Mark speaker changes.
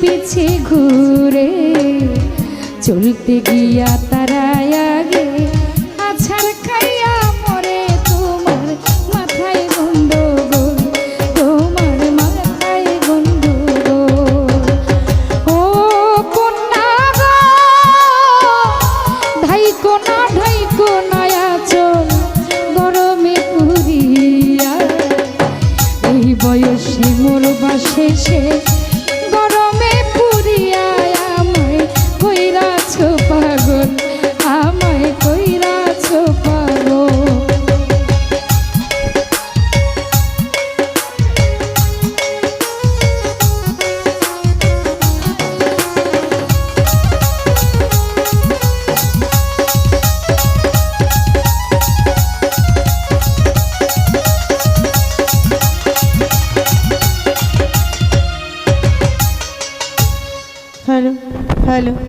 Speaker 1: পিছে ঘুরে চলতে গিয়া তারা আগে আছাড় খাইয়া মরে তোমার মাথায় গন্ডগোল তোমার মাথায় গন্ডগোল ও কন্যা গো ঢাইকো না আচল গরমে পুরিয়া এই বয়সে মরবা শেষে গরমে পুরিয়া আমায় কইরাছো পাগল আমায় কইরাছো পাগল
Speaker 2: हेलो हेलो।